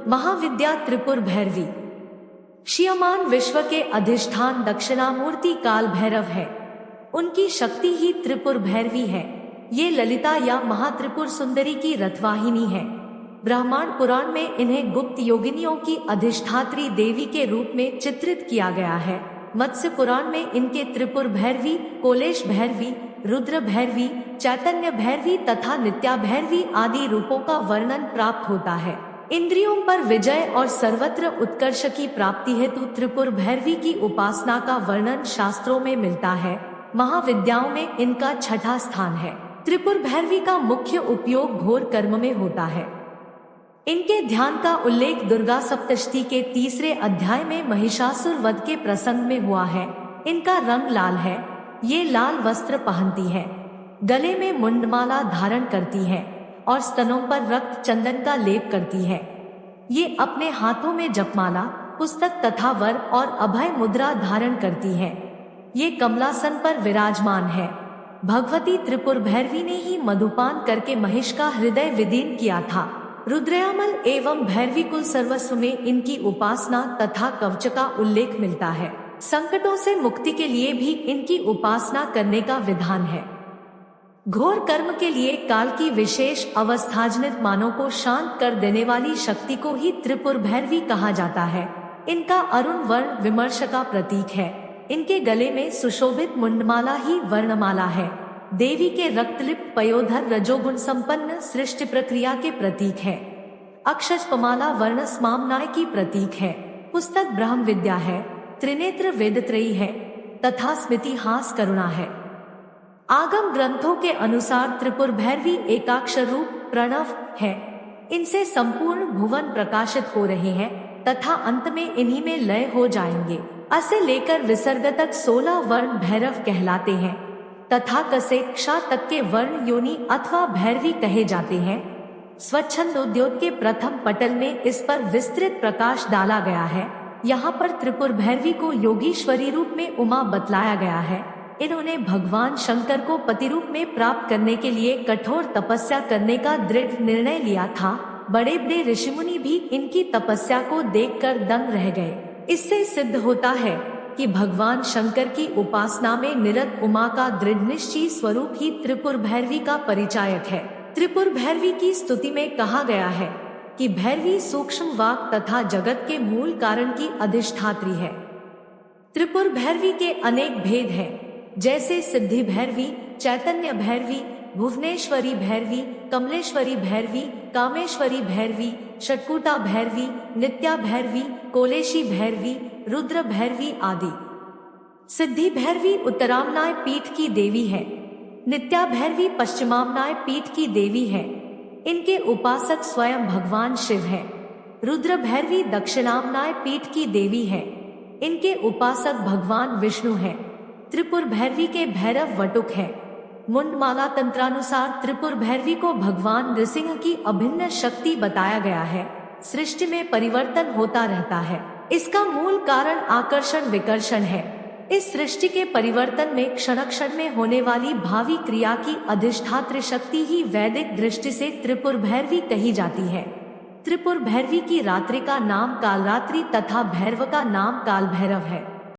महाविद्या त्रिपुर भैरवी। क्षीयमान विश्व के अधिष्ठान दक्षिणामूर्ति काल भैरव है। उनकी शक्ति ही त्रिपुर भैरवी है। ये ललिता या महात्रिपुर सुंदरी की रथवाहिनी है। ब्रह्मांड पुराण में इन्हें गुप्त योगिनियों की अधिष्ठात्री देवी के रूप में चित्रित किया गया है। मत्स्य पुराण में इनके त्रिपुर भैरवी, कोलेश भैरवी, रुद्र भैरवी, चैतन्य भैरवी तथा नित्या भैरवी आदि रूपों का वर्णन प्राप्त होता है। इंद्रियों पर विजय और सर्वत्र उत्कर्ष की प्राप्ति हेतु त्रिपुर भैरवी की उपासना का वर्णन शास्त्रों में मिलता है। महाविद्याओं में इनका छठा स्थान है। त्रिपुर भैरवी का मुख्य उपयोग घोर कर्म में होता है। इनके ध्यान का उल्लेख दुर्गा सप्तशती के 3 अध्याय में महिषासुर वध के प्रसंग में हुआ है। इनका रंग लाल है। ये लाल वस्त्र पहनती है, गले में मुंडमाला धारण करती है और स्तनों पर रक्त चंदन का लेप करती है। ये अपने हाथों में जपमाला, पुस्तक तथा वर और अभय मुद्रा धारण करती है। ये कमलासन पर विराजमान है। भगवती त्रिपुर भैरवी ने ही मधुपान करके महिष का हृदय विदीर्ण किया था। रुद्रयामल एवं भैरवी कुल सर्वस्व में इनकी उपासना तथा कवच का उल्लेख मिलता है। संकटों से मुक्ति के लिए भी इनकी उपासना करने का विधान है। घोर कर्म के लिए काल की विशेष अवस्थाजनित मानों को शांत कर देने वाली शक्ति को ही त्रिपुर भैरवी कहा जाता है। इनका अरुण वर्ण विमर्श का प्रतीक है। इनके गले में सुशोभित मुंडमाला ही वर्णमाला है। देवी के रक्तलिप्त पयोधर रजोगुण संपन्न सृष्टि प्रक्रिया के प्रतीक है। अक्षजपमाला वर्ण स्मामनाय की प्रतीक है। पुस्तक ब्रह्म विद्या है। त्रिनेत्र वेदत्रयी है तथा स्मृति हास करुणा है। आगम ग्रंथों के अनुसार त्रिपुर भैरवी एकाक्षर रूप प्रणव है। इनसे संपूर्ण भुवन प्रकाशित हो रहे हैं तथा अंत में इन्हीं में लय हो जाएंगे। अ से लेकर विसर्ग तक 16 वर्ण भैरव कहलाते हैं तथा क से क्ष तक के वर्ण योनि अथवा भैरवी कहे जाते हैं। स्वच्छंदोद्योग के प्रथम पटल में इस पर विस्तृत प्रकाश डाला गया है। यहाँ पर त्रिपुर भैरवी को योगीश्वरी रूप में उमा बतलाया गया है। इन्होंने भगवान शंकर को पति रूप में प्राप्त करने के लिए कठोर तपस्या करने का दृढ़ निर्णय लिया था। बड़े बड़े ऋषिमुनि भी इनकी तपस्या को देखकर दंग रह गए। इससे सिद्ध होता है कि भगवान शंकर की उपासना में निरत उमा का दृढ़ निश्चयी स्वरूप ही त्रिपुर भैरवी का परिचायक है। त्रिपुर भैरवी की स्तुति में कहा गया है कि भैरवी सूक्ष्म वाक तथा जगत के मूल कारण की अधिष्ठात्री है। त्रिपुर भैरवी के अनेक भेद हैं, जैसे सिद्धि भैरवी, चैतन्य भैरवी, भुवनेश्वरी भैरवी, कमलेश्वरी भैरवी, कामेश्वरी भैरवी, षटकुटा भैरवी, नित्या भैरवी, कोलेशी भैरवी, रुद्र भैरवी आदि। सिद्धि भैरवी उत्तरामनाय पीठ की देवी है। नित्या भैरवी पश्चिमामनाय पीठ की देवी है। इनके उपासक स्वयं भगवान शिव है। रुद्र भैरवी दक्षिणामनाय पीठ की देवी है। इनके उपासक भगवान विष्णु है। त्रिपुर भैरवी के भैरव वटुक है। मुंडमाला तंत्रानुसार त्रिपुर भैरवी को भगवान नृसिंह की अभिन्न शक्ति बताया गया है। सृष्टि में परिवर्तन होता रहता है। इसका मूल कारण आकर्षण विकर्षण है। इस सृष्टि के परिवर्तन में क्षण क्षण में होने वाली भावी क्रिया की अधिष्ठात्री शक्ति ही वैदिक दृष्टि से त्रिपुर भैरवी कही जाती है। त्रिपुर भैरवी की रात्रि का नाम कालरात्रि तथा भैरव का नाम काल भैरव है।